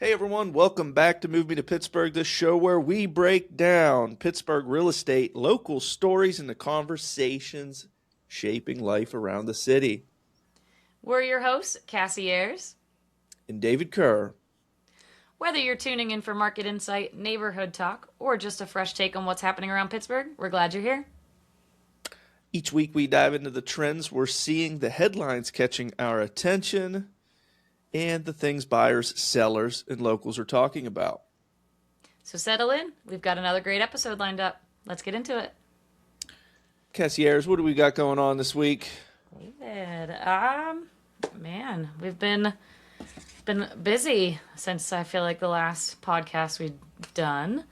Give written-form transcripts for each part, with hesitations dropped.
Hey everyone, welcome back to Move Me to Pittsburgh, the show where we break down Pittsburgh real estate, local stories, and the conversations shaping life around the city. We're your hosts, Cassie. And David Kerr. Whether you're tuning in for market insight, neighborhood talk, or just a fresh take on what's happening around Pittsburgh, we're glad you're here. Each week we dive into the trends we're seeing, the headlines catching our attention, and the things buyers, sellers, and locals are talking about. So settle in. We've got another great episode lined up. Let's get into it. Cassie, what do we got going on this week? David, man, we've been busy since I feel like the last podcast we've done.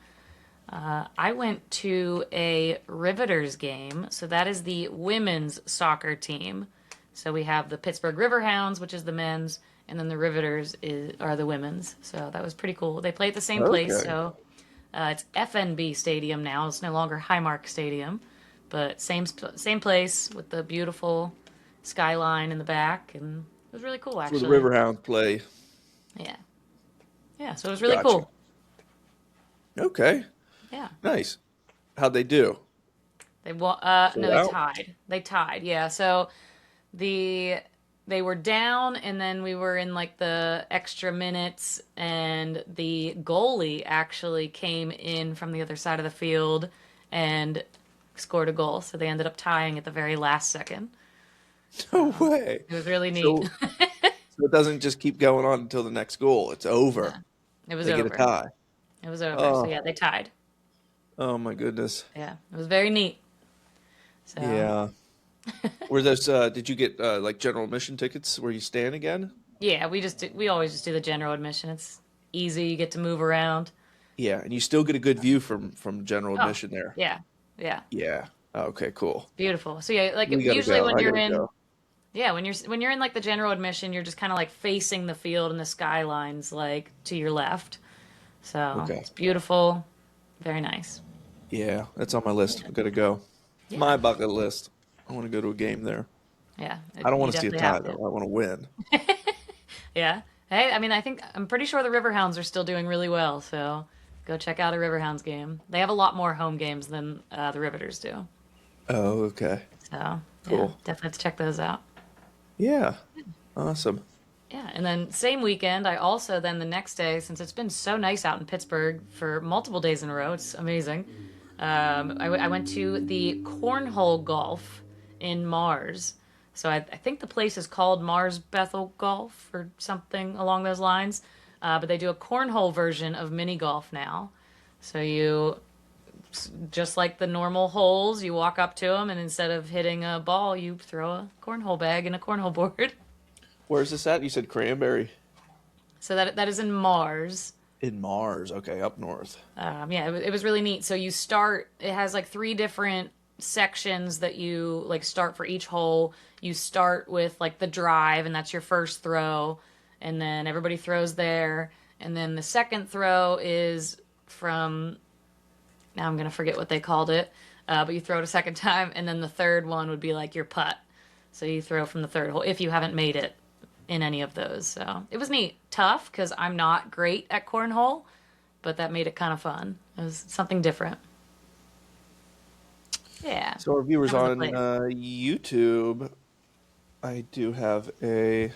I went to a Riveters game. So that is the women's soccer team. So we have the Pittsburgh Riverhounds, which is the men's, and then the Riveters are the women's. So that was pretty cool. They play at the same place. So it's FNB Stadium now. It's no longer Highmark Stadium, but same place with the beautiful skyline in the back, and it was really cool That's where actually. the Riverhounds play. Yeah, yeah. So it was really Gotcha. cool. Okay, Yeah. nice. How'd they do? No, Sold they out? tied. They tied. Yeah. So the they were down, and then we were in like the extra minutes, and the goalie actually came in from the other side of the field and scored a goal. So they ended up tying at the very last second. No way. It was really neat. So, so it doesn't just keep going on until the next goal. It's Yeah. over. It was They get a over. tie. It was over. So Oh, yeah, they tied. oh my goodness. Yeah, it was very neat. So Yeah. Were those? Did you get like general admission tickets where you stand again? yeah, we always just do the general admission. It's easy. You get to move around. Yeah, and you still get a good view from general Oh, admission there. yeah, yeah, Yeah. Okay. Cool. beautiful. So yeah, like We gotta usually go. when I you're gotta in, go. yeah, when you're in like the general admission, you're just kind of like facing the field and the skylines like to your left. So Okay. it's beautiful, very nice. Yeah, that's on my list. I gotta go. It's Yeah, my bucket list. I want to go to a game there. yeah, I don't you want to see a definitely tie have though. to. I want to win. Yeah. Hey, I mean, I'm pretty sure the Riverhounds are still doing really well. So go check out a Riverhounds game. They have a lot more home games than the Riveters do. Oh, okay. So yeah, Cool. definitely have to check those out. Yeah. Awesome. Yeah, and then same weekend, I also then the next day, since it's been so nice out in Pittsburgh for multiple days in a row, it's amazing. I went to the cornhole golf in Mars. So I think the place is called Mars Bethel Golf or something along those lines. But they do a cornhole version of mini golf now. So just like the normal holes, you walk up to them, and instead of hitting a ball, you throw a cornhole bag and a cornhole board. Where's this at? You said Cranberry. So that is in Mars. In Mars. Okay, up north. Yeah, it was really neat. So you start. It has like three different sections that you like start for each hole. You start with like the drive, and that's your first throw, and then everybody throws there, and then the second throw is from. Now I'm gonna forget what they called it, but you throw it a second time, and then the third one would be like your putt. So you throw from the third hole if you haven't made it in any of those. So it was neat. Tough because I'm not great at cornhole, but that made it kind of fun. It was something different. Yeah, So our viewers that was the on place. YouTube, I do have the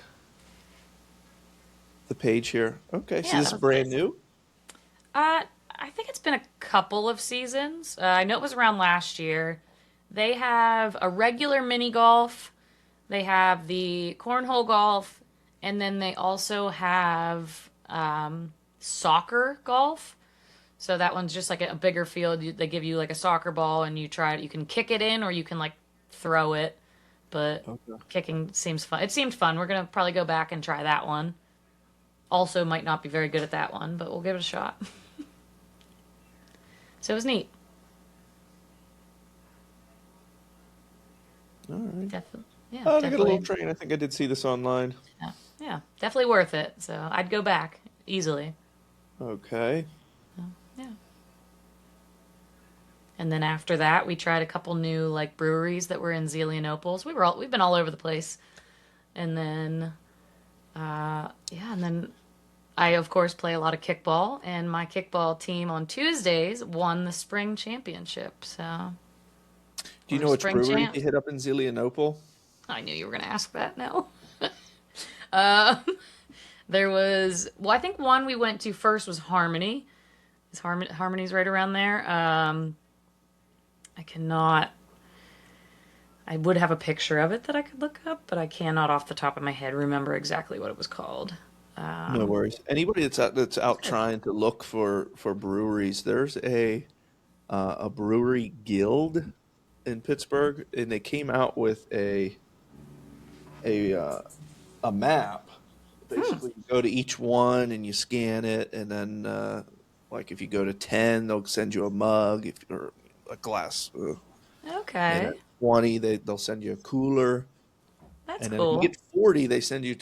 page here. Okay, so Yeah, this that is was the brand place. new. I think it's been a couple of seasons. I know it was around last year. They have a regular mini golf. They have the cornhole golf, and then they also have soccer golf. So that one's just like a bigger field. They give you like a soccer ball, and you try it. You can kick it in, or you can like throw it. But Okay. kicking seems fun. It seemed fun. We're gonna probably go back and try that one. Also, might not be very good at that one, but we'll give it a shot. So it was neat. All right. Definitely, yeah, Oh, they got a little definitely, train. I think I did see this online. yeah, yeah, definitely worth it. So I'd go back easily. Okay. Yeah. And then after that, we tried a couple new like breweries that were in Zelianopoulos. We've been all over the place. And then yeah, and then I, of course, play a lot of kickball, and my kickball team on Tuesdays won the spring championship. So Do you we're know which spring brewery they champs. hit up in Zelienople? I knew you were going to ask that. No. Um, there was, well, I think one we went to first was Harmony. Harmony's right around there. I cannot. I would have a picture of it that I could look up, but I cannot off the top of my head remember exactly what it was called. No worries. Anybody that's out Good. trying to look for breweries, there's a brewery guild in Pittsburgh, and they came out with a uh, a map. Hmm. Basically, you go to each one and you scan it, and then like if you go to 10, they'll send you a mug, if or a glass, and at Okay. 20, they'll send you a cooler, That's and then if you cool. get 40, they send you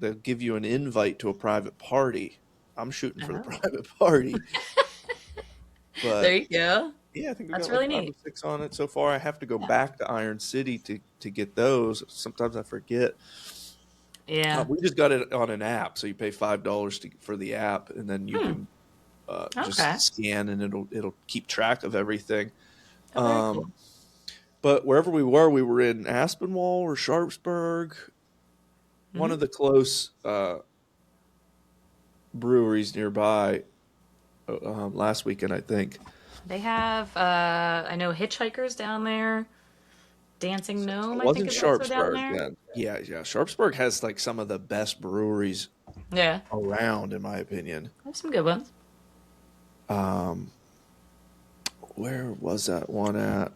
they'll give you an invite to a private party. I'm shooting for the Oh. private party, There but you go. yeah, I think we That's got like really five or neat. six on it so far. I have to go Yeah. back to Iron City to get those. Sometimes I forget. Yeah. We just got it on an app, so you pay $5 for the app, and then you Hmm. can just Okay. scan, and it'll keep track of everything. Oh, very cool. Um, but wherever we were in Aspinwall or Sharpsburg, one Hmm. of the close breweries nearby last weekend, I think. They have, I know Hitchhikers down there. Dancing So Gnome, it I think, wasn't is also down Sharpsburg there. then. Yeah, yeah. Sharpsburg has like some of the best breweries Yeah. around, in my opinion. They have some good ones. Um, where was that one at?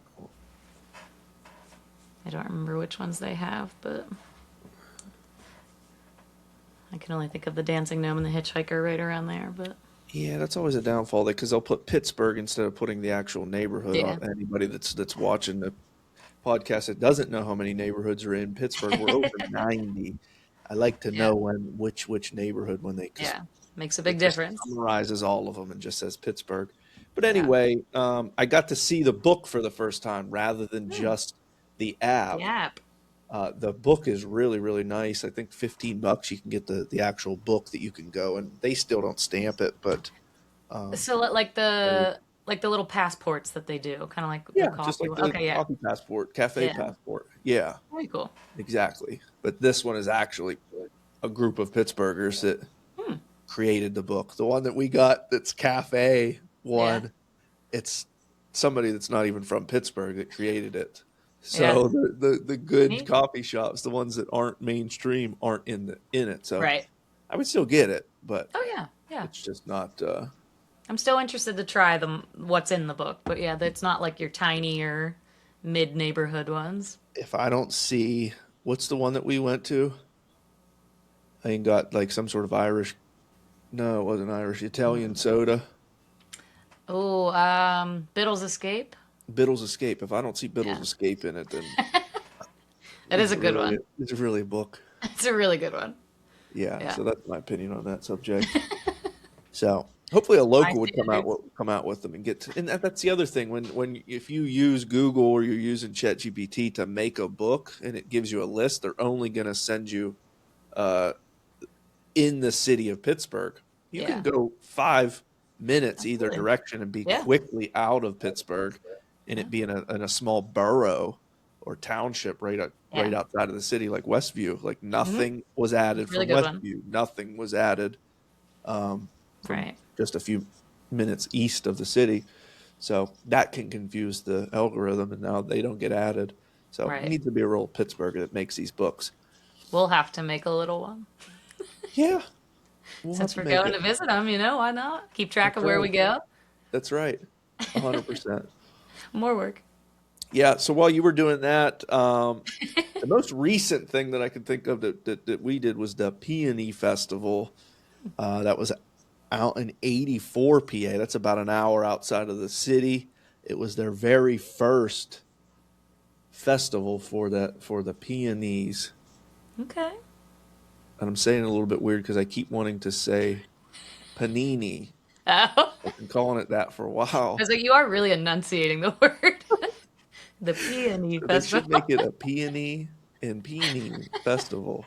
I don't remember which ones they have, but I can only think of the Dancing Gnome and the Hitchhiker right around there. But Yeah, that's always a downfall because they'll put Pittsburgh instead of putting the actual neighborhood on. yeah. Anybody that's watching the podcast that doesn't know how many neighborhoods are in Pittsburgh, we're over 90. I like to Yeah. know which neighborhood when they because Yeah. Makes a big it just difference. summarizes all of them and just says Pittsburgh. But Yeah. anyway, I got to see the book for the first time rather than Hmm. just the The app. app. The book is really, really nice. I think $15 you can get the actual book that you can go, and they still don't stamp it, but um, So like the little passports that they do, kind of like the yeah, just coffee like one. the Okay, yeah. coffee passport, cafe Yeah. passport. Yeah, Very cool. exactly. But this one is actually a group of Pittsburghers that Hmm. created the book. The one that we got that's cafe Yeah. one, it's somebody that's not even from Pittsburgh that created it. Yeah. So the good Neat. coffee shops, the ones that aren't mainstream, aren't in it. So Right. I would still get it, but Oh yeah. Yeah. it's just not. I'm still interested to try them. What's in the book, but yeah, it's not like your tiny or mid neighborhood ones. If I don't see what's the one that we went to, I think got like some sort of Irish. No, it wasn't Irish. Italian soda. Oh, Biddle's Escape. Biddle's Escape. If I don't see Biddle's Yeah, Escape in it, then that is is a it good really one. is it really a book? It's a really good one. Yeah. Yeah. So that's my opinion on that subject. So hopefully a My local would standards. come out with them and and that's the other thing when if you use Google or you're using ChatGPT to make a book and it gives you a list, they're only going to send you uh, in the city of Pittsburgh. You can Yeah, go 5 minutes either absolutely. direction and be Yeah, quickly out of Pittsburgh, and yeah, it be in a small borough or township yeah. right outside of the city, like Westview. Like Hmm. nothing was added Really from good one. Westview. Nothing was added from Right, just a few minutes east of the city. So that can confuse the algorithm, and now they don't get added. So it right. needs to be a real Pittsburgh that makes these books. We'll have to make a little one Yeah, we'll have since to we're make going it. to visit them. Why not? Keep track That's of where we right. go. That's right. 100%. More work. Yeah. So while you were doing that, the most recent thing that I can think of that we did was the Peony Festival. That was out in 84 PA. That's about an hour outside of the city. It was their very first festival for the peonies. Okay. And I'm saying it a little bit weird because I keep wanting to say panini. Oh, I've been calling it that for a while. so you are really enunciating the word. The Peony So they should make Festival. it a peony and peony festival.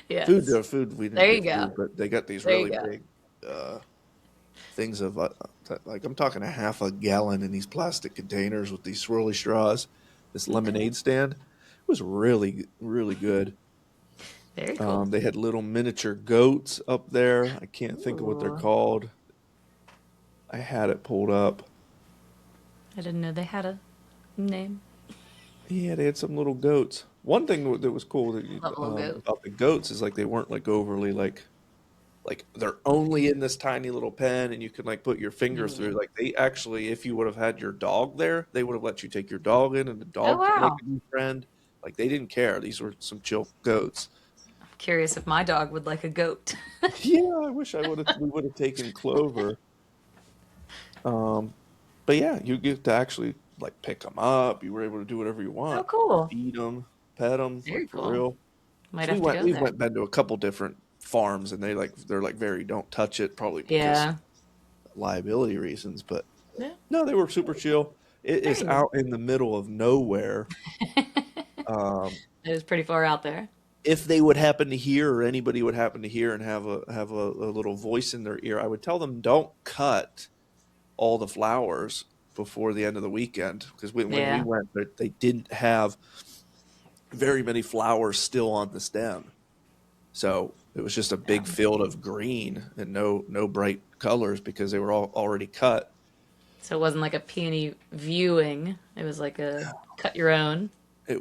Yes. Food we didn't There you get go. food, but they got these There you really go. big uh, things of like I'm talking a half a gallon in these plastic containers with these swirly straws. This lemonade stand was really good. Very cool. They had little miniature goats up there. I can't think of what they're Ooh. called. I had it pulled up. I didn't know they had a name. Yeah, they had some little goats. One thing that was cool Love a little goat. about the goats is like they weren't like overly like they're only in this tiny little pen and you can like put your finger through. Mm. Like they actually, if you would have had your dog there, they would have let you take your dog in and the Oh dog could make wow. a new friend. Like they didn't care. These were some chill goats. I'm curious if my dog would like a goat. Yeah, I wish I would have we would have taken Clover. Um, but yeah, you get to actually like pick them up. You were able to do whatever you Oh want, cool. feed them, pet them, Very like for cool. real. Might So have to go we've there. been to a couple different farms, and they're like very don't touch it, probably because Yeah. liability reasons. But Yeah. no, they were super chill. It is Very neat. out in the middle of nowhere. It was pretty far out there. If they would happen to hear, or anybody would happen to hear, and a little voice in their ear, I would tell them don't cut all the flowers before the end of the weekend because when we Yeah. went, they didn't have very many flowers still on the stem. So it was just a Yeah. big field of green and no bright colors because they were all already cut. So it wasn't like a peony viewing. It was like a cut your own. It,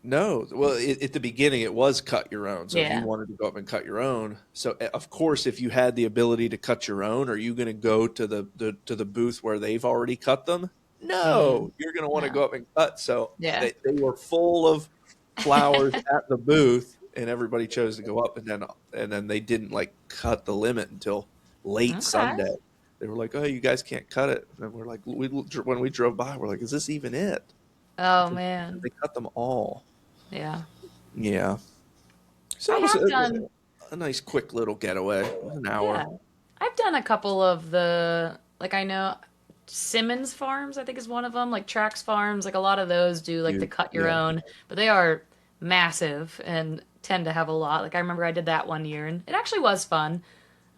no, well, at the beginning it was cut your own. So if you Yeah. wanted to go up and cut your own, so of course if you had the ability to cut your own, are you going to go to the booth where they've already cut them? Mm. No, you're going to want to No. go up and cut. So Yeah. they were full of flowers at the booth, and everybody chose to go up, and then they didn't like cut the limit until late Okay. Sunday. They were like, "Oh, you guys can't cut it." And we're like, when we drove by, we're like, "Is this even it?" Oh Because man. they cut them all. Yeah. Yeah. So I it was have done, a nice, quick little getaway. It was an yeah. hour. I've done a couple of the, like I know Simmons Farms, I think is one of them, like Trax Farms, like a lot of those do like the Dude, cut your yeah. own, but they are massive and tend to have a lot. Like I remember I did that one year and it actually was fun.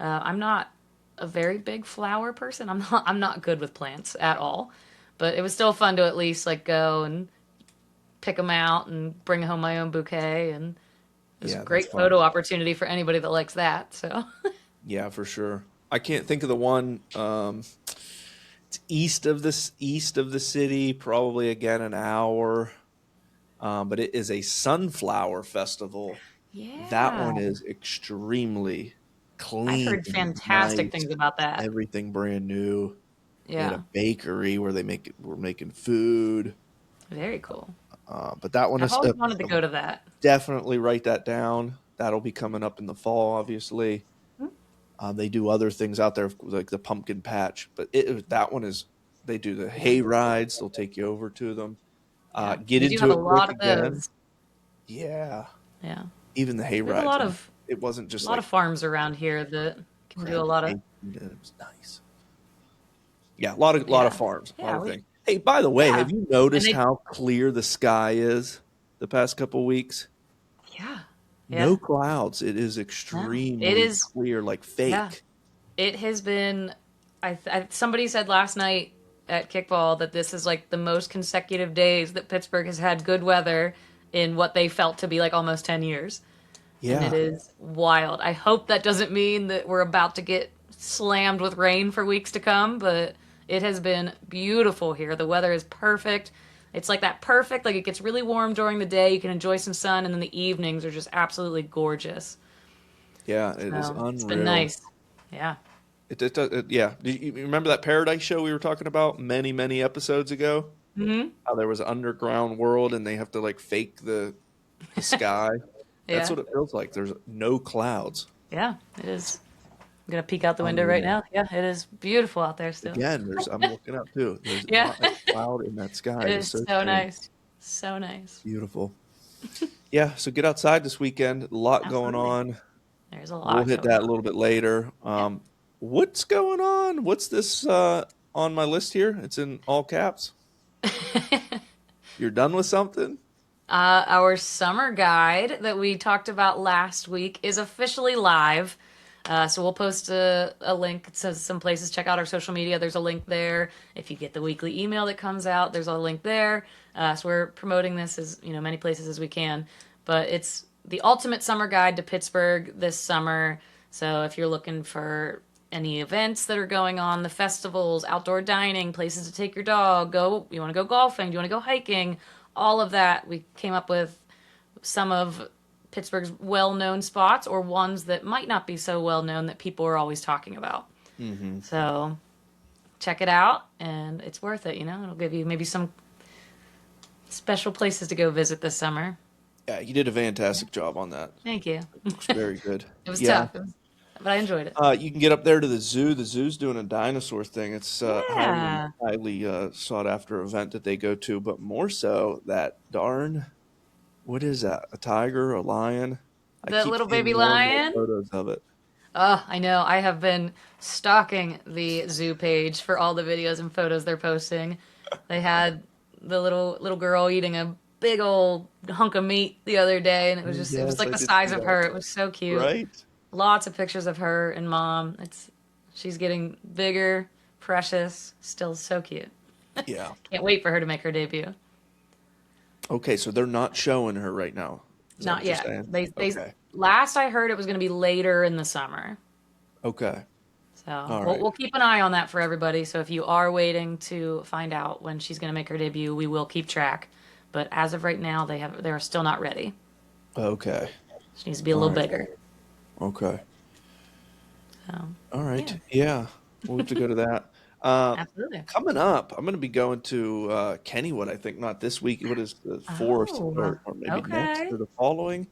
I'm not a very big flower person. I'm not good with plants at all, but it was still fun to at least like go and pick them out and bring home my own bouquet and it was a Yeah, that's great fun. photo opportunity for anybody that likes that. So, Yeah, for sure. I can't think of the one. It's east of the city, probably again an hour. But it is a sunflower festival. That yeah. one is extremely I've clean, heard fantastic nice, things about that. everything brand new. They had Yeah. a bakery where were making food. Very cool. But that one I've is always wanted to go to that. definitely write that down. That'll be coming up in the fall, obviously. They do other things out there, like the pumpkin patch, but that one is they do the hay rides. They'll take you over to them. Yeah. Get We do have into a it quick lot of again. those. Yeah, Yeah. even the hay We have rides. It wasn't a just lot like of farms around here that can do a cramming lot of hay. It was nice. Yeah, lot of yeah. farms, a lot Yeah, of we things. Hey, by the way, yeah. have you And noticed they how clear the sky is the past couple weeks? yeah. No Yeah. clouds. It is No. It extremely is clear, like yeah. fake. It has been somebody said last night at kickball that this is like the most consecutive days that Pittsburgh has had good weather in what they felt to be like almost 10 years. And it Yeah, is wild. I hope that doesn't mean that we're about to get slammed with rain for weeks to come, but it has been beautiful here. The weather is perfect. It's like that perfect, like it gets really warm during the day, you can enjoy some sun, and then the evenings are just absolutely gorgeous. yeah, it is So it's been unreal. nice. Yeah. Yeah. Do you remember that Paradise show we were talking about many episodes ago? Hmm. How there was an underground world and they have to like fake the sky. That's Yeah. what it feels like. There's no clouds. Yeah, it is. I'm gonna peek out the window right Unreal. now. Yeah, it is beautiful out there still. Again, I'm looking up too. There's Yeah, not a cloud in that sky. it It is is so so strange. nice. So nice. Beautiful. Yeah, so get outside this weekend. A lot going Absolutely. on. There's a We'll lot hit going that a little bit later. on. What's going on? What's this on my list here? It's in all caps. Yeah. You're done with something? Our summer guide that we talked about last week is officially live. So we'll post a link. It says some places. Check out our social media. There's a link there. If you get the weekly email that comes out, there's a link there. So we're promoting this as many places as we can. But it's the ultimate summer guide to Pittsburgh this summer. So if you're looking for any events that are going on, the festivals, outdoor dining, places to take your dog, you want to go golfing, do you want to go hiking, all of that, we came up with some of Pittsburgh's well-known spots or ones that might not be so well-known that people are always talking about. Mm-hmm. So check it out, and it's worth it, It'll give you maybe some special places to go visit this summer. Yeah, you did a fantastic job on that. Thank you. It looks very good. It was tough, but I enjoyed it. You can get up there to the zoo. The zoo's doing a dinosaur thing. It's Yeah. highly sought after event that they go to, but more so that darn, what is that? A tiger, a lion? I The keep little seeing baby more and more lion. photos of it. Oh, I know. I have been stalking the zoo page for all the videos and photos they're posting. They had the little girl eating a big old hunk of meat the other day, and it was Yes, like I the did size see of that. her. It was so cute. Right? Lots of pictures of her and mom. She's getting bigger, precious, still so cute. Yeah. Can't wait for her to make her debut. Okay, so they're not showing her right now. Is that Not what you're yet. saying? They Okay. last I heard it was going to be later in the summer. Okay. So All we'll, right. we'll keep an eye on that for everybody. So if you are waiting to find out when she's going to make her debut, we will keep track. But as of right now, they're still not ready. Okay. She needs to be a All little right. bigger. Okay. So All yeah, right. Yeah. We'll have to go to that. Uh, absolutely. Coming up, I'm going to be going to Kennywood, I think, not this week. What is the 4th Oh, or maybe next okay. or the following?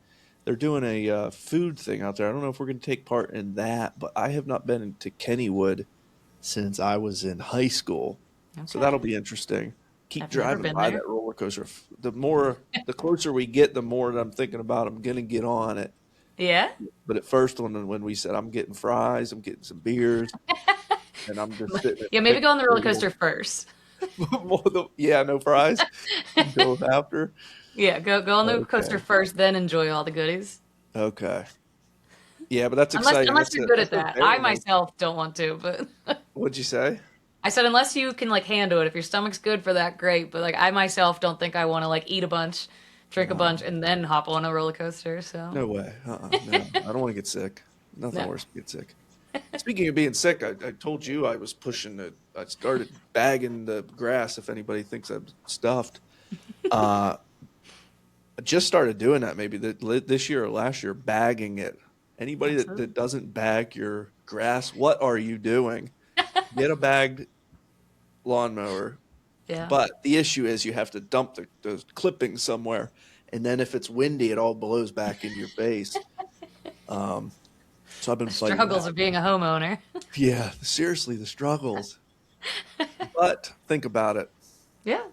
They're doing a food thing out there. I don't know if we're going to take part in that, but I have not been to Kennywood since I was in high school. So that'll Okay. be interesting. Keep I've never driving been by there. that roller coaster. The closer we get, the more that I'm thinking about I'm going to get on it. Yeah. But at first, when we said I'm getting fries, I'm getting some beers, and I'm just sitting at Yeah, the maybe picnic go on the roller table. coaster first. Well, yeah, no fries. Go after. Yeah, go on the coaster Okay. first, then enjoy all the goodies. Okay. Yeah, but that's Unless exciting. unless you're good at That's a that. I very nice. myself don't want to, but What'd you say? I said unless you can like handle it. If your stomach's good for that, great. But like I myself don't think I want to like eat a bunch, drink a bunch, No, and then hop on a roller coaster. So no way. No, I don't want to get sick. Nothing no. worse than get sick. Speaking of being sick, I told you I was pushing the. I started bagging the grass. If anybody thinks I'm stuffed, uh, I just started doing that. Maybe this year or last year, bagging it. Anybody that Absolutely. doesn't bag your grass, what are you doing? Get a bagged lawnmower. Yeah. But the issue is you have to dump the clippings somewhere, and then if it's windy, it all blows back in your face. Um, so I've been The fighting struggles that. of being a homeowner. Yeah, seriously, the struggles. But think about it. Yeah.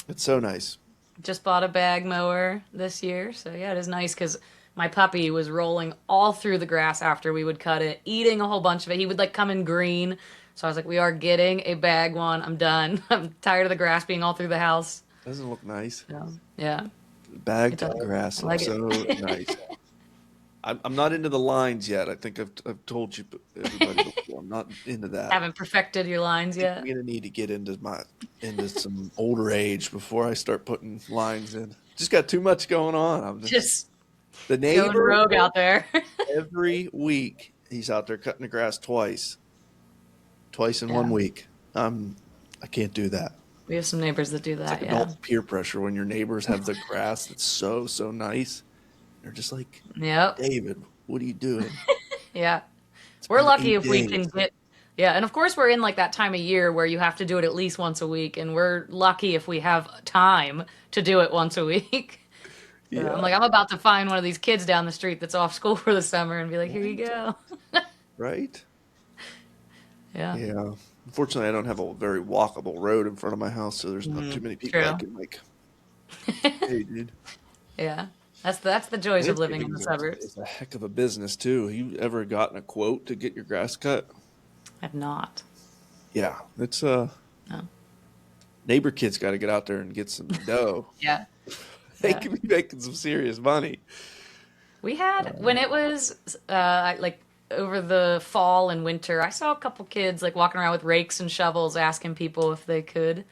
It's so nice. Just bought a bag mower this year. So yeah, it is nice because my puppy was rolling all through the grass after we would cut it, eating a whole bunch of it. He would like come in green. So I was like, we are getting a bag one. I'm done. I'm tired of the grass being all through the house. Doesn't look nice. So yeah, it Bagged does. grass I like looks so it. nice. I'm not into the lines yet. I think I've told you everybody before. I'm not into that. Haven't perfected your lines I think I'm yet. gonna need to get into some older age before I start putting lines in. Just got too much going on. Just The going neighbor rogue out there. every week he's out there cutting the grass twice in Yeah, 1 week. I can't do that. we have some neighbors that do It's like that. Yeah. adult peer pressure when your neighbors have the grass that's so nice. They're just like, Yep. David, what are you doing? Yeah. It's We're been lucky eight if we can days. get, yeah. And of course, we're in like that time of year where you have to do it at least once a week. And we're lucky if we have time to do it once a week. So I'm Yeah, like, I'm about to find one of these kids down the street that's off school for the summer and be like, here you right, go. right. Yeah. Yeah. Unfortunately, I don't have a very walkable road in front of my house, so there's not too Mm, many people I true. can like, hey, dude. Yeah. That's the joys of living in Landscaping the is suburbs. a heck of a business too. You ever gotten a quote to get your grass cut? I've not. Yeah, it's No. neighbor kid's got to get out there and get some dough. Yeah. They Yeah. could be making some serious money. We had when it was like over the fall and winter, I saw a couple kids like walking around with rakes and shovels asking people if they could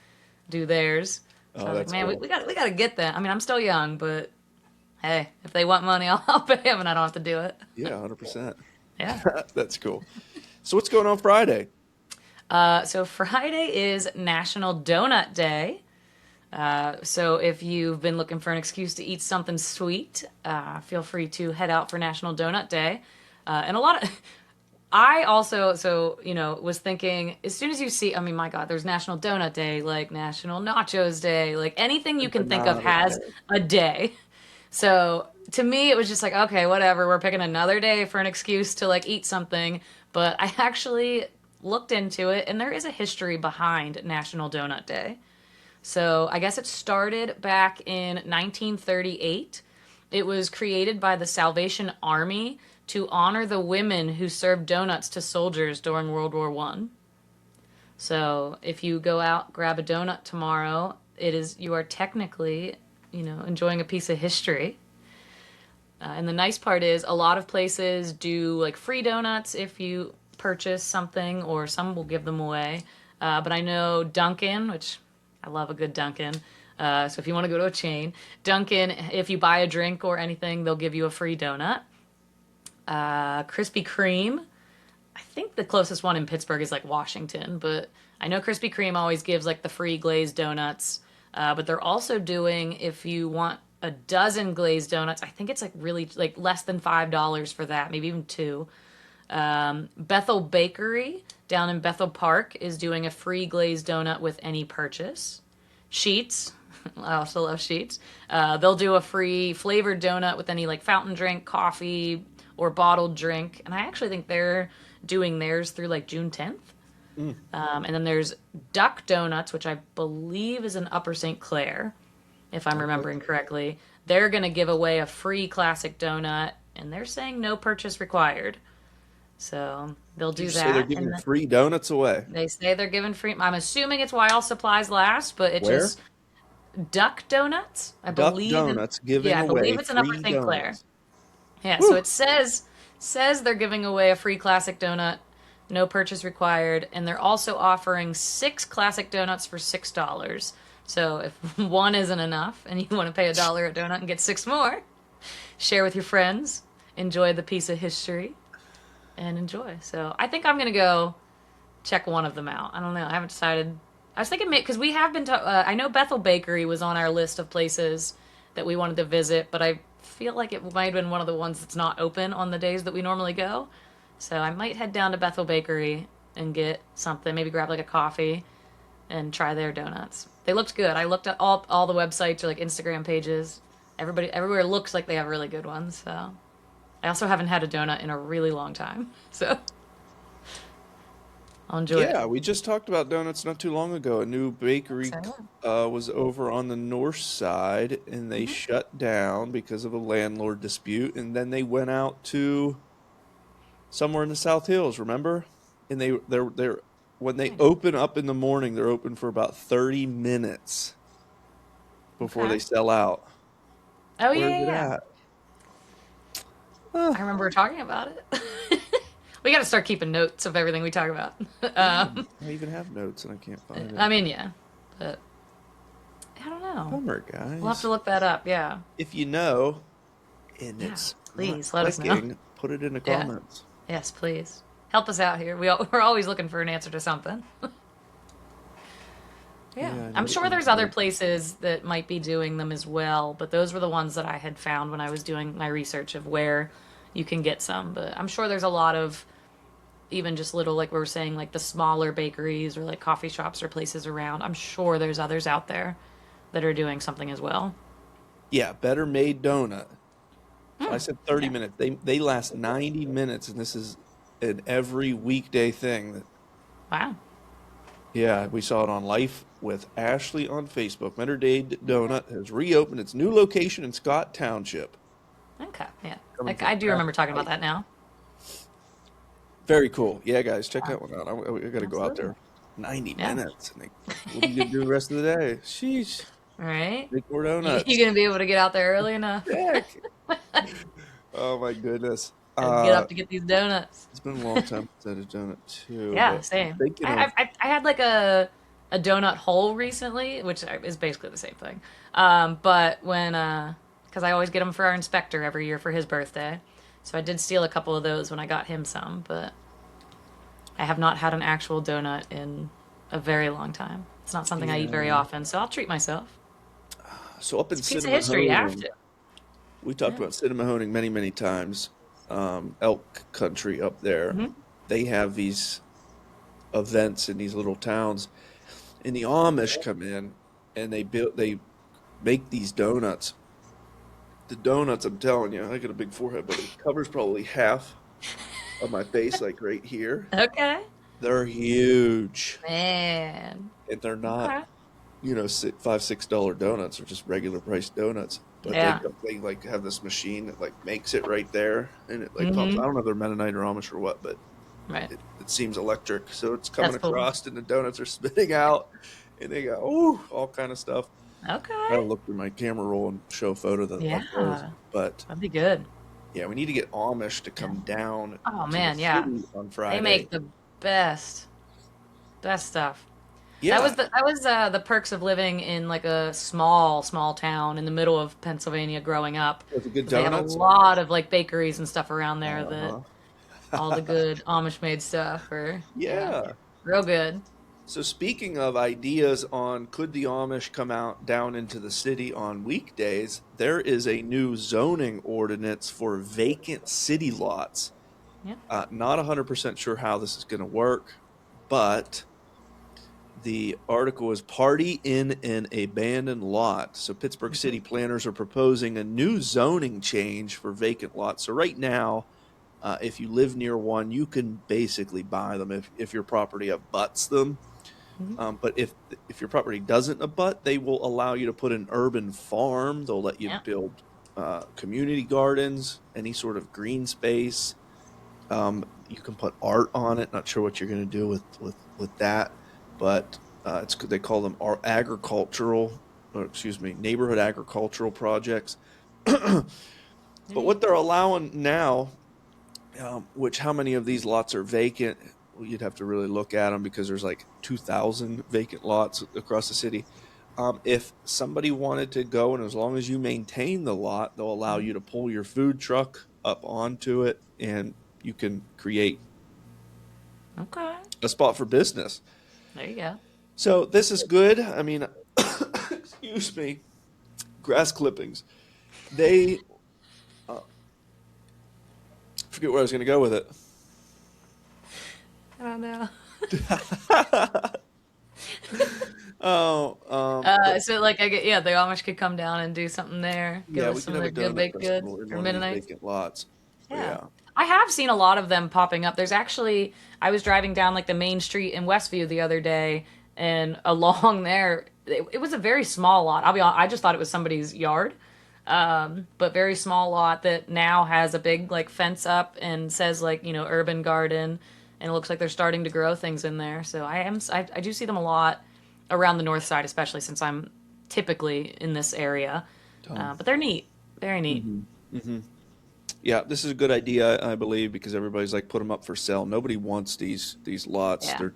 do theirs. So I Oh, was like, that's man, cool. we got to get that. I mean, I'm still young, but hey, if they want money, I'll pay them and I don't have to do it. Yeah, 100%. Yeah. That's cool. So what's going on Friday? So Friday is National Donut Day. So if you've been looking for an excuse to eat something sweet, feel free to head out for National Donut Day. And a lot of, I also, so, was thinking as soon as you see, I mean, my God, there's National Donut Day, like National Nachos Day, like anything you can think of Banana has day. a day. So to me, it was just like, okay, whatever. We're picking another day for an excuse to like eat something. But I actually looked into it, and there is a history behind National Donut Day. So I guess it started back in 1938. It was created by the Salvation Army to honor the women who served donuts to soldiers during World War One. So if you go out, grab a donut tomorrow, you are technically, enjoying a piece of history. And the nice part is a lot of places do like free donuts if you purchase something, or some will give them away. But I know Dunkin', which I love a good Dunkin'. So if you want to go to a chain, Dunkin', if you buy a drink or anything, they'll give you a free donut. Krispy Kreme, I think the closest one in Pittsburgh is like Washington, but I know Krispy Kreme always gives like the free glazed donuts. But they're also doing, if you want a dozen glazed donuts, I think it's like really like less than $5 for that, maybe even two. Bethel Bakery down in Bethel Park is doing a free glazed donut with any purchase. Sheets, I also love Sheets. They'll do a free flavored donut with any like fountain drink, coffee, or bottled drink. And I actually think they're doing theirs through like June 10th. Mm. And then there's Duck Donuts, which I believe is in Upper St. Clair, if I'm Okay. remembering correctly. They're going to give away a free classic donut, and they're saying no purchase required. So they'll Did you do say they're that. giving free donuts away? They say they're giving free. I'm assuming it's while supplies last, but it Where? just Duck Donuts. Duck Donuts giving I believe away it's in Upper free St. Clair. donuts. Yeah, so Whew. it says they're giving away a free classic donut, no purchase required, and they're also offering 6 classic donuts for $6. So if one isn't enough and you want to pay $1 a donut and get 6 more, share with your friends, enjoy the piece of history, and enjoy. So I think I'm gonna go check one of them out. I don't know. I haven't decided. I was thinking because we have been. I know Bethel Bakery was on our list of places that we wanted to visit, but I feel like it might have been one of the ones that's not open on the days that we normally go. So I might head down to Bethel Bakery and get something. Maybe grab like a coffee and try their donuts. They looked good. I looked at all the websites or like Instagram pages. Everywhere looks like they have really good ones. So I also haven't had a donut in a really long time. So I'll enjoy it. Yeah, we just talked about donuts not too long ago. A new bakery So, was over on the north side, and they mhm. shut down because of a landlord dispute. And then they went out to somewhere in the South Hills. Remember? And they're when they open up in the morning, they're open for about 30 minutes before Okay. they sell out. Oh Where is yeah, it yeah. at? Uh, I remember talking about it. We got to start keeping notes of everything we talk about. um, I even have notes and I can't find it. I mean, yeah, but I don't know. Bummer, We'll have to guys. look that up. Yeah, If you know and yeah. it's not Please let us know. clicking, put it in the Yeah. comments. Yes, please help us out here. We're always looking for an answer to something. Yeah, Yeah, I I'm know sure there's other info. places that might be doing them as well, but those were the ones that I had found when I was doing my research of where you can get some. But I'm sure there's a lot of even just little, like we were saying, like the smaller bakeries or like coffee shops or places around. I'm sure there's others out there that are doing something as well. Yeah, better made donut. So I Hmm. said 30 Yeah. minutes. They last 90 minutes, and this is an every weekday thing. Wow. Yeah, we saw it on Life with Ashley on Facebook. Better Day Okay. Donut has reopened its new location in Scott Township. Okay. Yeah. Coming Like from I do remember talking about Ashley. that now. Very cool. Yeah, guys, check Yeah. that one out. I got to go out Absolutely. there. 90 Yeah. minutes. And what are you going to do the rest of the day? Sheesh. Right? Make more You donuts. gonna be able to get out there early enough? Heck. Oh my goodness. Gotta get up to get these donuts. It's been a long time since I had a donut too, Yeah, but I'm same. thinking I of I had like a donut hole recently, which is basically the same thing. But when because I always get them for our inspector every year for his birthday, so I did steal a couple of those when I got him some. But I have not had an actual donut in a very long time. It's not something I eat very yeah. often, so I'll treat myself. So up It's in a piece of history. You have Cinemahoning, to. we talked Yeah. about Cinemahoning many, many times. Elk country up there. Hmm. They have these events in these little towns, and the Amish come in and they make these donuts. The donuts, I'm telling you, I got a big forehead, but it covers probably half of my face, like right here. Okay. They're huge, Man. and they're not, Okay. $5, $6 donuts. They're just regular price donuts. But Yeah. they like have this machine that like makes it right there, and it like pops. I Hmm. don't know if they're Mennonite or Amish or what, but Right. it seems electric. So it's coming That's cool. across, and the donuts are spitting out, and they go, ooh, all kind of stuff. I gotta Okay. look through my camera roll and show a photo of those. Yeah. But That'd be good. yeah, we need to get Amish to Yeah. come down Oh to the man, yeah. city on They Friday. make the best best stuff. Yeah, That was the perks of living in like a small town in the middle of Pennsylvania growing up with the good because they have a donuts. lot of like bakeries and stuff around there that Uh-huh. all the good Amish made stuff are yeah, Yeah. real good. So speaking of ideas on could the Amish come out down into the city on weekdays, there is a new zoning ordinance for vacant city lots. Yeah. Not 100% sure how this is going to work, but the article is Party in an Abandoned Lot. So Pittsburgh Hmm. city planners are proposing a new zoning change for vacant lots. So right now, if you live near one, you can basically buy them if your property abuts them. Hmm. But if your property doesn't abut, they will allow you to put an urban farm. They'll let you Yeah. build community gardens, any sort of green space. You can put art on it. Not sure what you're going to do with that, but they call them agricultural, or excuse me, neighborhood agricultural projects. But Neat. what they're allowing now, which how many of these lots are vacant? Well, you'd have to really look at them because there's like 2,000 vacant lots across the city. If somebody wanted to go, and as long as you maintain the lot, they'll allow Hmm. you to pull your food truck up onto it, and you can create Okay. a spot for business. There you go. So this is good. I mean, excuse me, grass clippings. They forget where I was going to go with it. I don't know. Oh, but So like I get yeah, the Amish could come down and do something there. Give yeah, us we can some of have a their good donut baked goods festival in for one of these Mennonites. vacant lots. So Yeah. yeah. I have seen a lot of them popping up. There's actually, I was driving down like the main street in Westview the other day, and along there, it was a very small lot. I'll be honest, I just thought it was somebody's yard, but very small lot that now has a big like fence up and says like, urban garden, and it looks like they're starting to grow things in there. So I do see them a lot around the north side, especially since I'm typically in this area. Tom. But they're neat, very neat. Hmm. Hmm. Yeah, this is a good idea, I believe, because everybody's like put them up for sale. Nobody wants these lots. Yeah, They're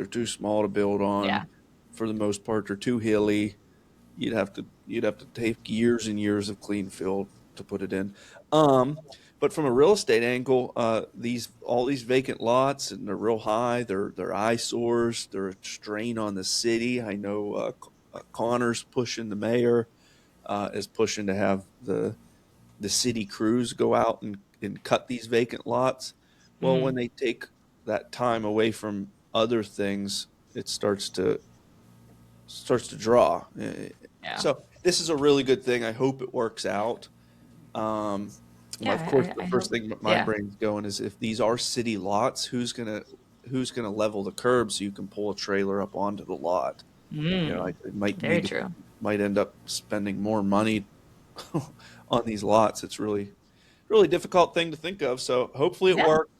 too small to build on. yeah. For the most part, they're too hilly. You'd have to take years and years of clean field to put it in. Um, but from a real estate angle, these all these vacant lots and they're real high. They're eyesores. They're a strain on the city. I know Connor's pushing the mayor is pushing to have the city crews go out and cut these vacant lots. Well, when Hmm. they take that time away from other things, it starts to draw. Yeah. So this is a really good thing. I hope it works out. Um, of Yeah, course, the I first hope. thing that my Yeah. brain's going is if these are city lots, who's gonna level the curb so you can pull a trailer up onto the lot? Mm, It might very need true. might end up spending more money on these lots. It's really difficult thing to think of. So hopefully it Yeah. works.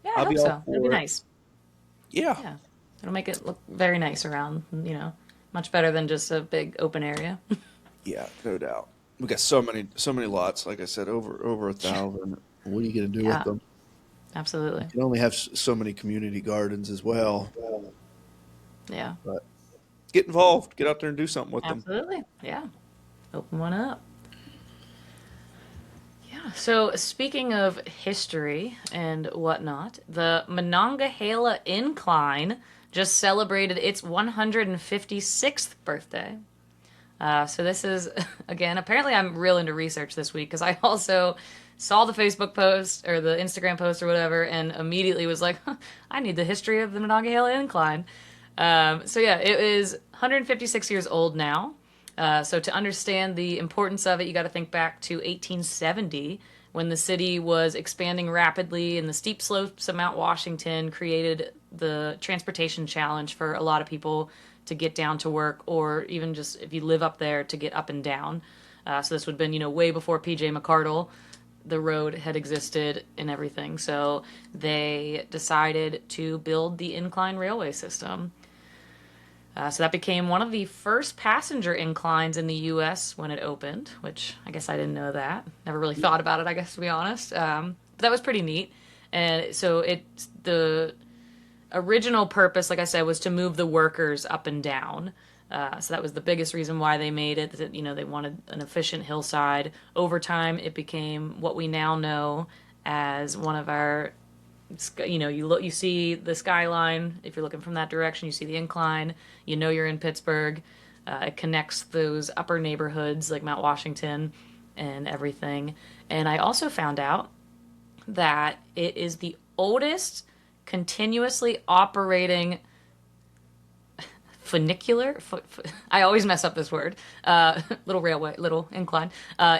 Yeah, I I'll be hope all so. It'll be for it. nice. Yeah. Yeah. It'll make it look very nice around, Much better than just a big open area. Yeah, no doubt. We got so many lots. Like I said, over 1,000. What are you going to do with Yeah, them? You absolutely. can only have so many community gardens as well. Yeah, But get involved. Get out there and do something with them. absolutely. Yeah, open one up. Yeah. So speaking of history and whatnot, the Monongahela Incline just celebrated its 156th birthday. So this is again. Apparently, I'm real into research this week because I also saw the Facebook post or the Instagram post or whatever, and immediately was like, huh, "I need the history of the Monongahela Incline." So yeah, it is 156 years old now. So to understand the importance of it, you got to think back to 1870 when the city was expanding rapidly, and the steep slopes of Mount Washington created the transportation challenge for a lot of people to get down to work, or even just if you live up there to get up and down. So this would have been, way before PJ McCardle. The road had existed and everything. So they decided to build the incline railway system. So that became one of the first passenger inclines in the U.S. when it opened, which I guess I didn't know that. Never really thought about it, I guess, to be honest. But that was pretty neat. And so the original purpose, like I said, was to move the workers up and down. So that was the biggest reason why they made it. That, they wanted an efficient hillside. Over time, it became what we now know as one of our, you see the skyline. If you're looking from that direction, you see the incline. You're in Pittsburgh. It connects those upper neighborhoods like Mount Washington and everything. And I also found out that it is the oldest continuously operating funicular. I always mess up this word. Little railway, little incline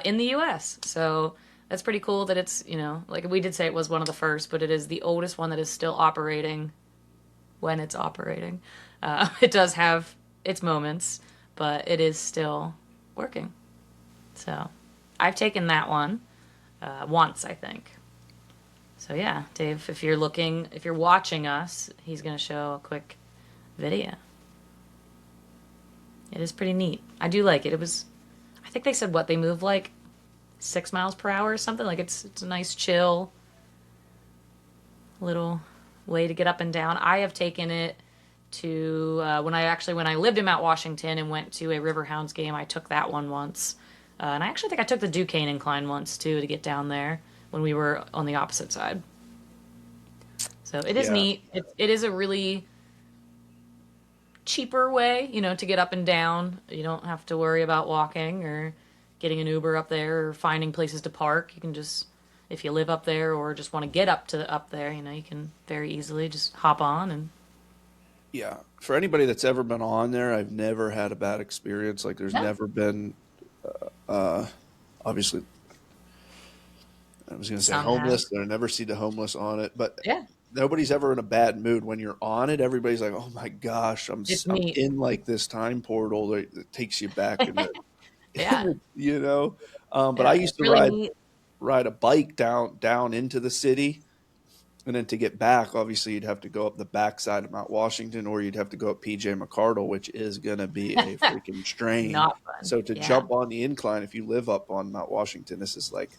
in the U.S. So that's pretty cool that it's, like we did say it was one of the first, but it is the oldest one that is still operating when it's operating. It does have its moments, but it is still working. So I've taken that one once, I think. So yeah, Dave, if you're watching us, he's going to show a quick video. It is pretty neat. I do like it. I think they said they move like 6 miles per hour or something. Like it's a nice chill little way to get up and down. I have taken it to when I lived in Mount Washington and went to a Riverhounds game. I took that one once, and I actually think I took the Duquesne Incline once too to get down there when we were on the opposite side. So it is Yeah. neat. It is a really cheaper way, to get up and down. You don't have to worry about walking or getting an Uber up there or finding places to park. You can just, if you live up there or just want to get up there, you can very easily just hop on and Yeah. For anybody that's ever been on there, I've never had a bad experience. Like there's no, never been, uh, obviously, I was going to say some have. homeless. I never see the homeless on it, but Yeah, nobody's ever in a bad mood when you're on it. Everybody's like, "Oh my gosh, it's I'm neat. in like this time portal that takes you back in the, Yeah, you know." But I yeah, used it's to really ride neat. ride a bike down into the city, and then to get back, obviously you'd have to go up the backside of Mount Washington, or you'd have to go up PJ McCardle, which is going to be a freaking strain. Not fun. So to Yeah, jump on the incline, if you live up on Mount Washington, this is like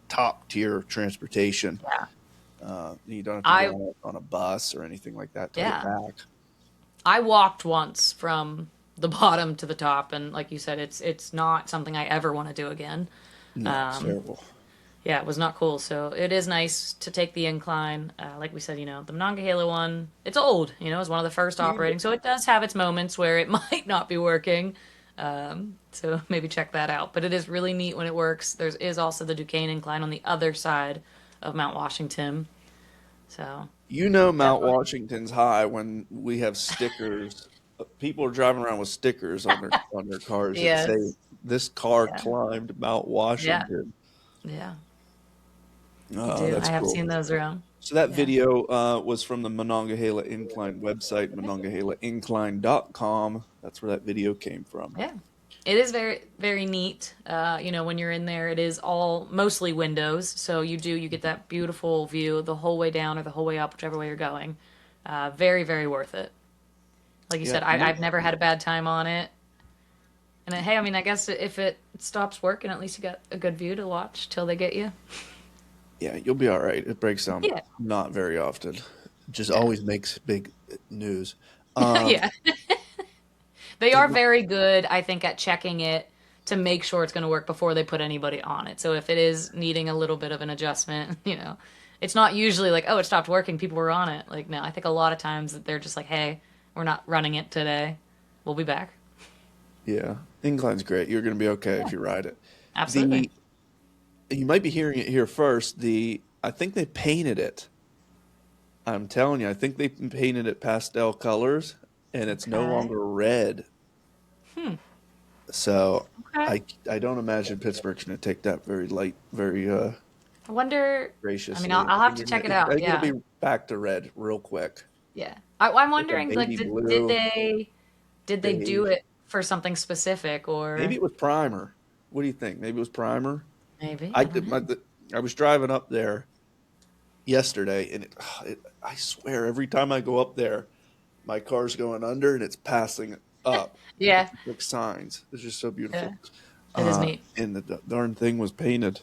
top tier transportation. yeah. You don't have to get I on a bus or anything like that to get yeah. back. I walked once from the bottom to the top, and like you said, it's not something I ever want to do again. No, it's Um, terrible. yeah, it was not cool. So it is nice to take the incline. Like we said, the Monongahela one, it's old. It's one of the first Yeah. operating, so it does have its moments where it might not be working. So maybe check that out. But it is really neat when it works. There is also the Duquesne incline on the other side of Mount Washington. So Mount definitely, Washington's high when we have stickers. People are driving around with stickers on their cars that say, yes, "This car yeah, climbed Mount yeah, Washington." yeah. They Oh, do. I that's have cool. seen those around. So that Yeah. video was from the Monongahela Incline website, monongahela incline.com. That's where that video came from. Yeah. It is very, very neat. When you're in there, it is all mostly windows. So you get that beautiful view the whole way down or the whole way up, whichever way you're going. Very, very worth it. Like you Yeah. said, I've never had a bad time on it. And hey, I mean, I guess if it stops working, at least you got a good view to watch till they get you. Yeah, you'll be all right. It breaks down Yeah. not very often. It just Yeah. always makes big news. Um, Yeah. They are did, very good, I think, at checking it to make sure it's going to work before they put anybody on it. So if it is needing a little bit of an adjustment, it's not usually like, oh, it stopped working, people were on it. Like, no, I think a lot of times that they're just like, hey, we're not running it today. We'll be back. yeah, Incline's great. You're going to be okay if Yeah, you ride it. absolutely. The You might be hearing it here first. I think they painted it. I'm telling you, I think they painted it pastel colors, and it's no Okay. longer red. So Okay. I don't imagine Pittsburgh's going to take that very light, very I wonder. I mean, I'll, graciously. I'll have to check it I out. think it'll Yeah. be back to red real quick, Yeah. I'm like a wondering, like, baby did blue, they do beige. it for something specific Maybe or it was primer. What do you think? Maybe it was primer. maybe? I I don't did know. I was driving up there yesterday, and I swear every time I go up there, my car's going under and it's passing up. Yeah. Like signs. It's just so Yeah. beautiful. It is neat. And the darn thing was painted.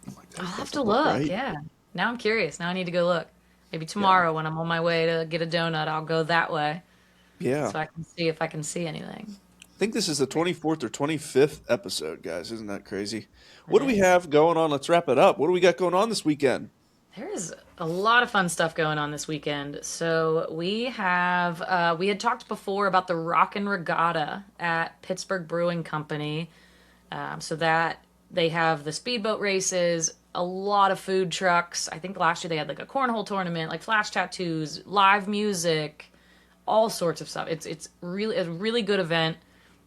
I'm like, I'll that have to doesn't look look. right. Yeah. Now I'm curious. Now I need to go look. Maybe Yeah. tomorrow when I'm on my way to get a donut, I'll go that way Yeah. so I can see if I can see anything. I think this is the 24th or 25th episode, guys. Isn't that crazy? It What do we is. have going on? Let's wrap it up. What do we got going on this weekend? There's a lot of fun stuff going on this weekend. So we had talked before about the Rockin Regatta at Pittsburgh Brewing Company. So that they have the speedboat races, a lot of food trucks. I think last year they had like a cornhole tournament, like flash tattoos, live music, all sorts of stuff. It's really a really good event.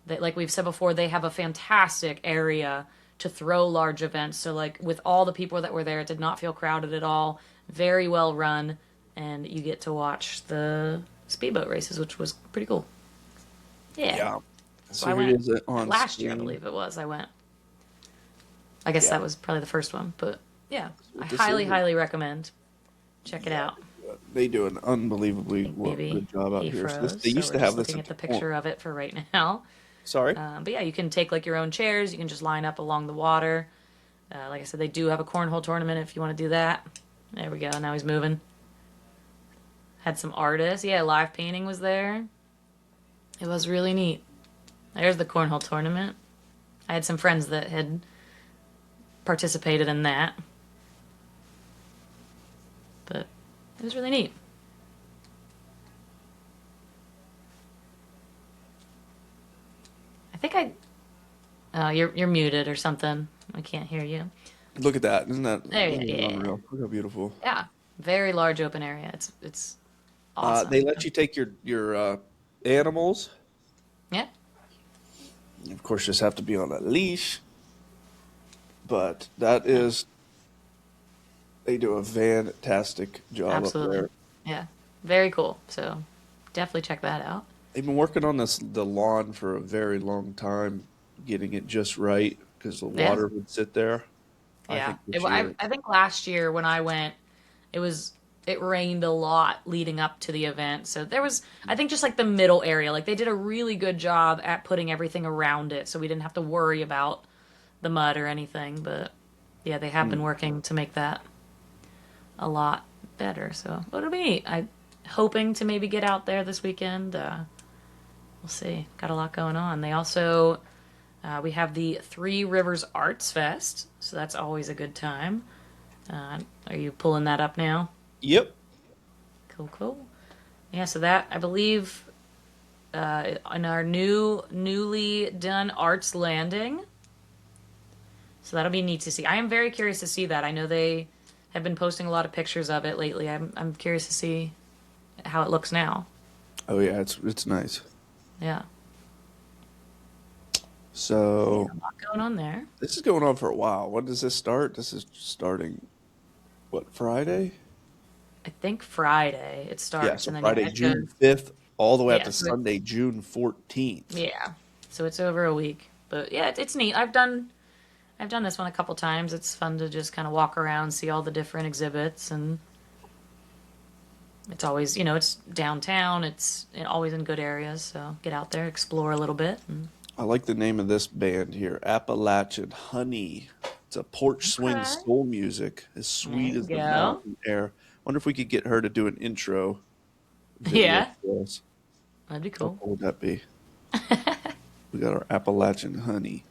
That, like we've said before, they have a fantastic area to throw large events. So like with all the people that were there, it did not feel crowded at all. Very well run, and you get to watch the speedboat races, which was pretty cool. Yeah. Yeah. So So I here it went is on last year, I screen. believe it was. I went. I guess Yeah. that was probably the first one, but yeah, That's I what this highly, is. highly recommend. Check it Yeah. out. They do an unbelievably Maybe good job out he here. So froze, they so used we're to have just this looking at at the the point. picture of it for right now. Sorry. But yeah, you can take like your own chairs. You can just line up along the water. Like I said, they do have a cornhole tournament if you want to do that. There we go. Now he's moving. Had some artists. Yeah, live painting was there. It was really neat. There's the cornhole tournament. I had some friends that had participated in that, but it was really neat. I think I. Oh, you're muted or something. I can't hear you. Look at that. Isn't that There you that go. is Yeah, unreal? Look how beautiful. yeah. Very large open area. It's They awesome. let you take your animals. Yeah, You, of course, just have to be on a leash. But that is, they do a fantastic job up absolutely. there. Yeah, very cool. So definitely check that out. They've been working on the lawn for a very long time, getting it just right because the Yeah, water would sit there. I yeah. think this I year, I think last year when I went, it was it rained a lot leading up to the event. So there was I think just like the middle area, like they did a really good job at putting everything around it, so we didn't have to worry about the mud or anything. But yeah, they have mm, been working to make that a lot better. So it'll be neat. I hoping to maybe get out there this weekend. We'll see. Got a lot going on. They also we have the Three Rivers Arts Fest, so that's always a good time. Are you pulling that up now? yep, Cool, cool. Yeah, so that I believe on our newly done Arts Landing. So that'll be neat to see. I am very curious to see that. I know they have been posting a lot of pictures of it lately. I'm curious to see how it looks now. oh yeah, it's nice. Yeah. Yeah, So a lot going on there. this is going on for a while. When does this start? This is starting what, Friday? I think Friday it Yeah, starts, so and then yeah, Friday, it June goes. 5th, all the way up Yeah, to so it's Sunday, June 14th. yeah, so it's over a week. But yeah, it's neat. I've done this one a couple times. It's fun to just kind of walk around, see all the different exhibits, and It's always, it's downtown. It's always in good areas. So get out there, explore a little bit. And... I like the name of this band here, Appalachian Honey. It's a porch swing Okay. soul music, as There sweet you as the go. mountain air. Wonder if we could get her to do an intro video Yeah, for us. that'd be How cool. cool would that be? We got our Appalachian Honey.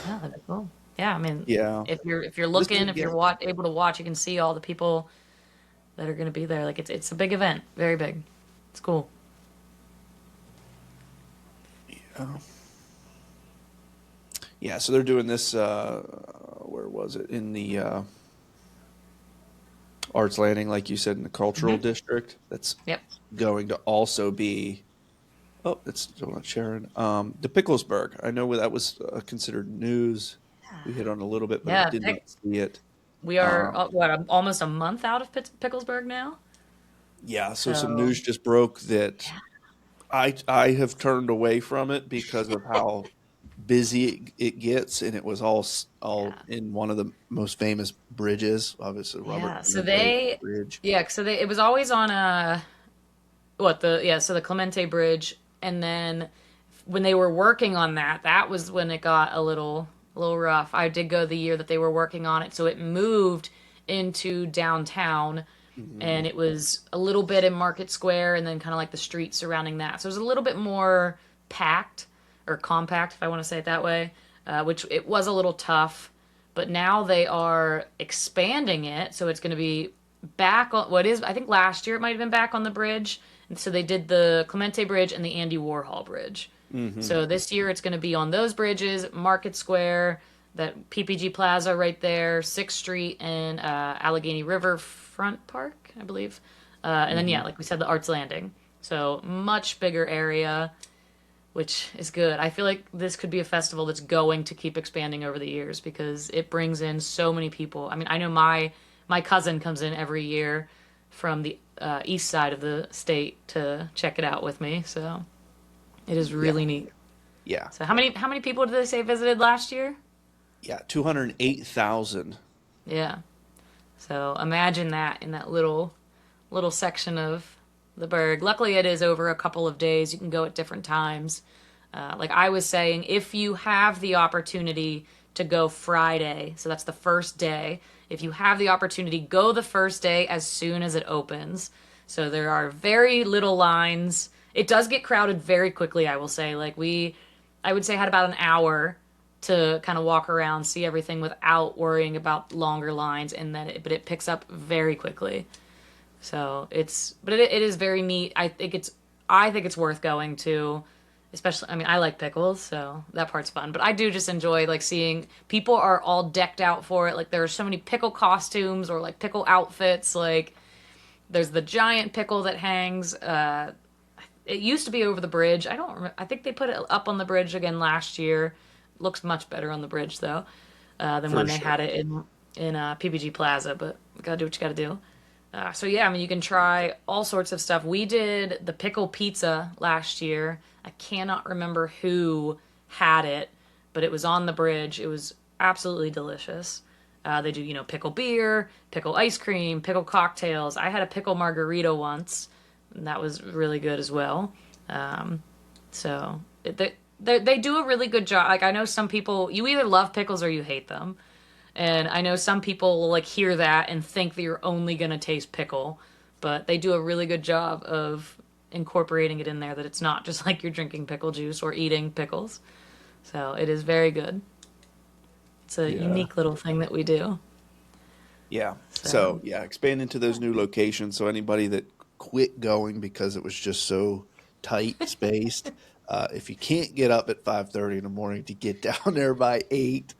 Yeah, that'd be cool. Yeah, I mean, Yeah. if you're This is looking, if again. you're able to watch, you can see all the people that are going to be there. Like it's a big event, very big. It's cool. uh, Yeah, so they're doing this. Where was it? In the Arts Landing, like you said, in the cultural Hmm. district. That's Yep. going to also be. Oh, that's still not Sharon. The Picklesburgh. I know that was considered news. We hit on a little bit, but I Yeah, did not see it. we are Um, almost a month out of Picklesburgh now. yeah, so some So news just broke that I have turned away from it because of how busy it gets, and it was all yeah, in one of the most famous bridges, obviously Robert yeah. So Clemente they Bridge. yeah, so it was always on a what the yeah, so the Clemente Bridge, and then when they were working on that, that was when it got a little rough. I did go the year that they were working on it, so it moved into downtown, Hmm. and it was a little bit in Market Square, and then kind of like the streets surrounding that. So it was a little bit more packed or compact, if I want to say it that way, which it was a little tough. But now they are expanding it, so it's going to be back on what is I think last year it might have been back on the bridge, and so they did the Clemente Bridge and the Andy Warhol Bridge. Hmm. So this year it's going to be on those bridges, Market Square, that PPG Plaza right there, Sixth Street, and Allegheny River Front Park, I believe. And then Hmm. yeah, like we said, the Arts Landing. So much bigger area, which is good. I feel like this could be a festival that's going to keep expanding over the years because it brings in so many people. I mean, I know my cousin comes in every year from the east side of the state to check it out with me. So it is Yeah, really neat. yeah, So how many people did they say visited last year? yeah. 208,000. Yeah. So imagine that in that little section of the Berg. Luckily, it is over a couple of days. You can go at different times. Like I was saying, if you have the opportunity to go Friday, so that's the first day. If you have the opportunity, go the first day as soon as it opens. So there are very little lines. It does get crowded very quickly, I will say. I would say, had about an hour to kind of walk around, see everything without worrying about longer lines, and but it picks up very quickly. So but it is very neat. I think it's worth going to, especially. I mean, I like pickles, so that part's fun. But I do just enjoy like seeing people are all decked out for it. Like there are so many pickle costumes or like pickle outfits. Like there's the giant pickle that hangs. It used to be over the bridge. I don't. I think they put it up on the bridge again last year. Looks much better on the bridge though than For when they sure. had it in PPG Plaza. But you gotta do what you gotta do. So yeah, I mean, you can try all sorts of stuff. We did the pickle pizza last year. I cannot remember who had it, but it was on the bridge. It was absolutely delicious. They do, pickle beer, pickle ice cream, pickle cocktails. I had a pickle margarita once, and that was really good as well. Um, so they do a really good job. Like I know some people, you either love pickles or you hate them. And I know some people will like hear that and think that you're only gonna taste pickle, but they do a really good job of incorporating it in there that it's not just like you're drinking pickle juice or eating pickles. So it is very good. It's a Yeah. unique little thing that we do. Yeah. So, So yeah, expand into those new locations. So, anybody that quit going because it was just so tight spaced, if you can't get up at 5:30 in the morning to get down there by 8,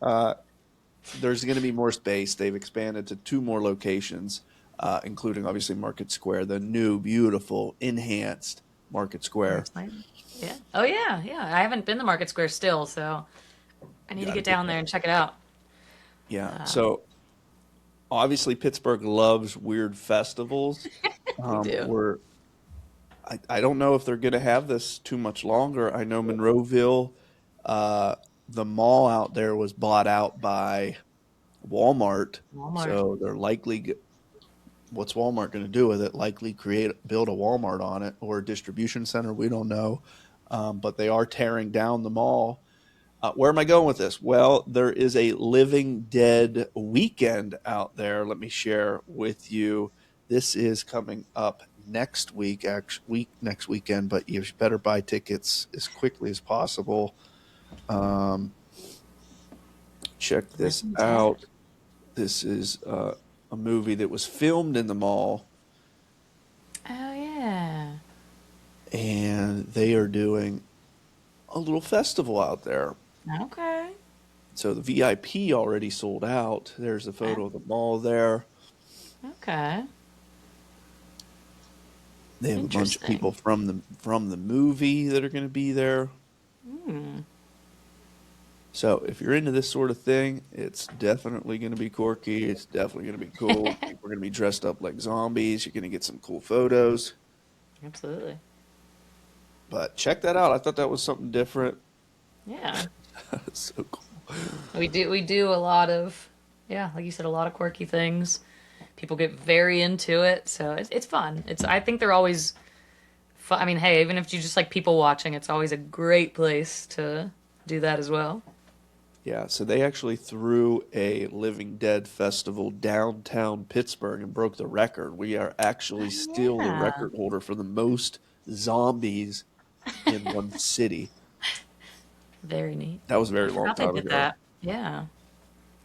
uh, there's going to be more space. They've expanded to two more locations, including obviously Market Square, the new, beautiful, enhanced Market Square. Arts Lane. Yeah. Oh yeah, yeah. I haven't been to Market Square still, so I need to Got to get get down there there. and check it out. Yeah. Um, So, obviously, Pittsburgh loves weird festivals. we do. We're I don't know if they're going to have this too much longer. I know Monroeville, uh, the mall out there was bought out by Walmart, Walmart. so they're likely. what's Walmart going to do with it? Likely build a Walmart on it or a distribution center. We don't know. But they are tearing down the mall. Where am I going with this? Well, there is a Living Dead weekend out there. Let me share with you. This is coming up next week, next weekend, but you better buy tickets as quickly as possible. Um, check this Living Dead. out. This is a movie that was filmed in the mall, Oh yeah. and they are doing a little festival out there. Okay. So the VIP already sold out. There's a Uh, photo of the mall there. Okay. They have a bunch of Interesting. people from the movie that are going to be there. Hmm. So if you're into this sort of thing, it's definitely going to be quirky. It's definitely going to be cool. People are going to be dressed up like zombies. You're going to get some cool photos. Absolutely. But check that out. I thought that was something different. Yeah. So cool. We do a lot of, yeah, like you said, a lot of quirky things. People get very into it, so it's fun. I think they're always fun. I mean, hey, even if you just like people watching, it's always a great place to do that as well. Yeah, so they actually threw a Living Dead festival downtown Pittsburgh and broke the record. We are actually still the Yeah. record holder for the most zombies in one city. Very neat. That was a I very long forgot they time did ago, that. Yeah.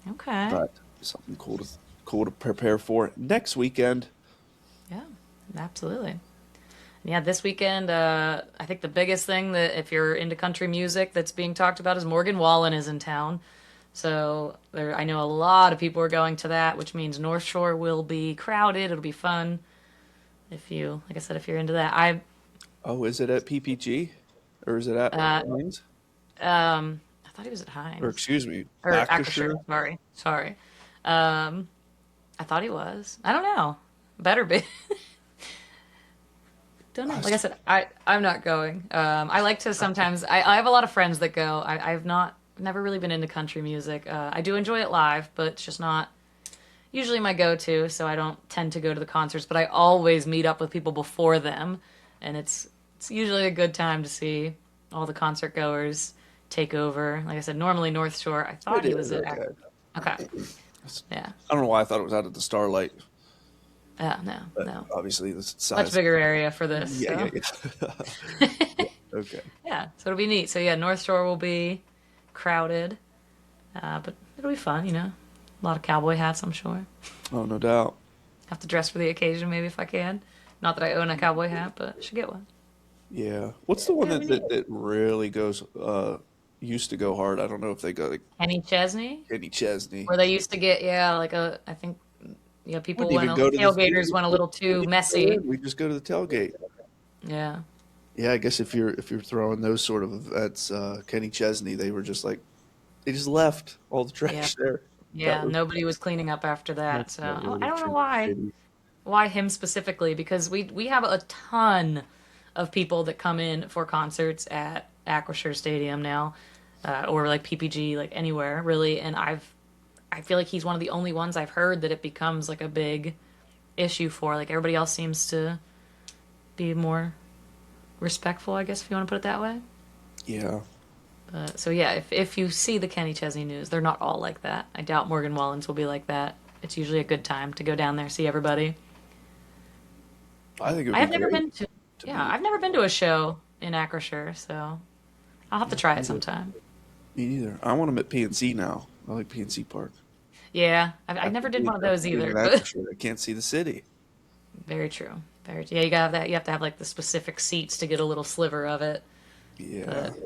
Okay. but something cool to prepare for next weekend. Yeah. Absolutely. Yeah, this weekend, I think the biggest thing that if you're into country music that's being talked about is Morgan Wallen is in town. So I know a lot of people are going to that, which means North Shore will be crowded. It'll be fun if you, like I said, if you're into that. Oh, is it at PPG or is it at Uh, Heinz? I thought he was at Or Heinz excuse me, or Acrisure. Acrisure? Sorry. Um, I thought he was. I don't know. Better be. Don't I know. Like I s- said, I'm not going. I like to sometimes. I have a lot of friends that go. I've never really been into country music. I do enjoy it live, but it's just not usually my go-to. So I don't tend to go to the concerts. But I always meet up with people before them, and it's usually a good time to see all the concert goers take over. Like I said, normally North Shore. I thought It he is was at. okay. Okay. Yeah. I don't know why I thought it was out at the Starlight, No, but no. obviously the Much size. bigger area for this. Yeah, yeah, So yeah. Yeah, okay. yeah. So it'll be neat. So yeah, North Shore will be crowded. But it'll be fun, you know. A lot of cowboy hats, I'm sure. Oh, no doubt. Have to dress for the occasion, maybe if I can. Not that I own a cowboy hat, but I should get one. Yeah. What's the one Yeah, it'll be neat. that really goes used to go hard? I don't know if they go like Kenny Chesney, Kenny Chesney. where they used to get, yeah, like I think, yeah, people Wouldn't even go to the tailgaters went a little wouldn't too even go messy. in. We just go to the tailgate. Yeah, Yeah, I guess if you're throwing those sort of events, Kenny Chesney, they were just like they just left all the yeah, trash there. That yeah. was Nobody was cleaning up after that, so that I really don't know truly why. shitty. Why him specifically? Because we have a ton of people that come in for concerts at Acrisure Stadium now, or like PPG, like anywhere really. And I feel like he's one of the only ones I've heard that it becomes like a big issue for. Like everybody else seems to be more respectful, I guess if you want to put it that way. Yeah. So yeah, if you see the Kenny Chesney news, they're not all like that. I doubt Morgan Wallens will be like that. It's usually a good time to go down there see everybody. I think it would I be have never great been to, to yeah, meet. I've never been to a show in Acrisure, so I'll have to Yeah, try me it neither. sometime. Me neither. I want them at PNC now. I like PNC Park. Yeah, I never did one of those After being either, in but Acrisure, I can't see the city. very true. Very, yeah, you gotta have that. You have to have like the specific seats to get a little sliver of it. Yeah. But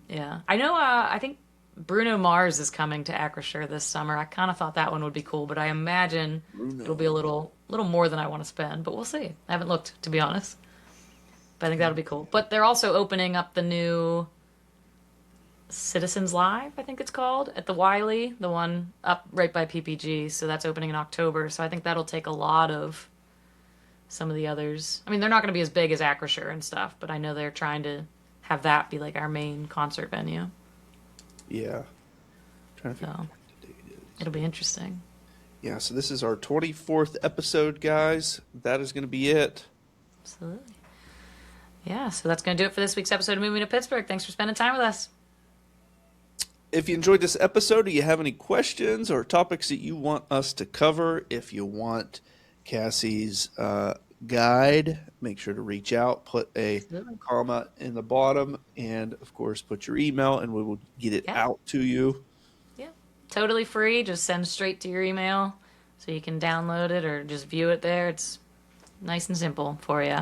yeah, I know. I think Bruno Mars is coming to Acrisure this summer. I kind of thought that one would be cool, but I imagine it'll be a Bruno. little more than I want to spend. But we'll see. I haven't looked to be honest, but I think that'll be cool. But they're also opening up the new Citizens Live, I think it's called, at the Wiley, the one up right by PPG. So that's opening in October. So I think that'll take a lot of some of the others. I mean, they're not going to be as big as Acrisure and stuff, but I know they're trying to have that be like our main concert venue. Yeah. Trying to figure out So what the date is. it'll be interesting. Yeah, so this is our 24th episode, guys. That is going to be it. Absolutely. Yeah, so that's going to do it for this week's episode of Moving to Pittsburgh. Thanks for spending time with us. If you enjoyed this episode, do you have any questions or topics that you want us to cover? If you want Cassie's guide, make sure to reach out, put a comment in the bottom, and of course, put your email, and we will get it out to you. Yeah, totally free. Just send straight to your email so you can download it or just view it there. It's nice and simple for you.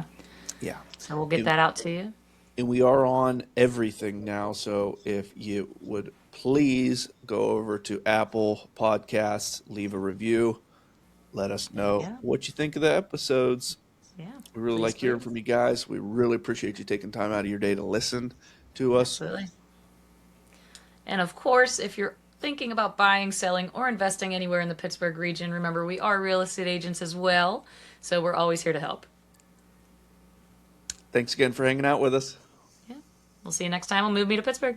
Yeah. So we'll get that out to you. And we are on everything now, so if you would please go over to Apple Podcasts, leave a review, let us know what you think of the episodes. Yeah, we really like hearing from you guys. We really appreciate you taking time out of your day to listen to us. Absolutely. And of course, if you're thinking about buying, selling, or investing anywhere in the Pittsburgh region, remember we are real estate agents as well, so we're always here to help. Thanks again for hanging out with us. Yeah. We'll see you next time on Move Me to Pittsburgh.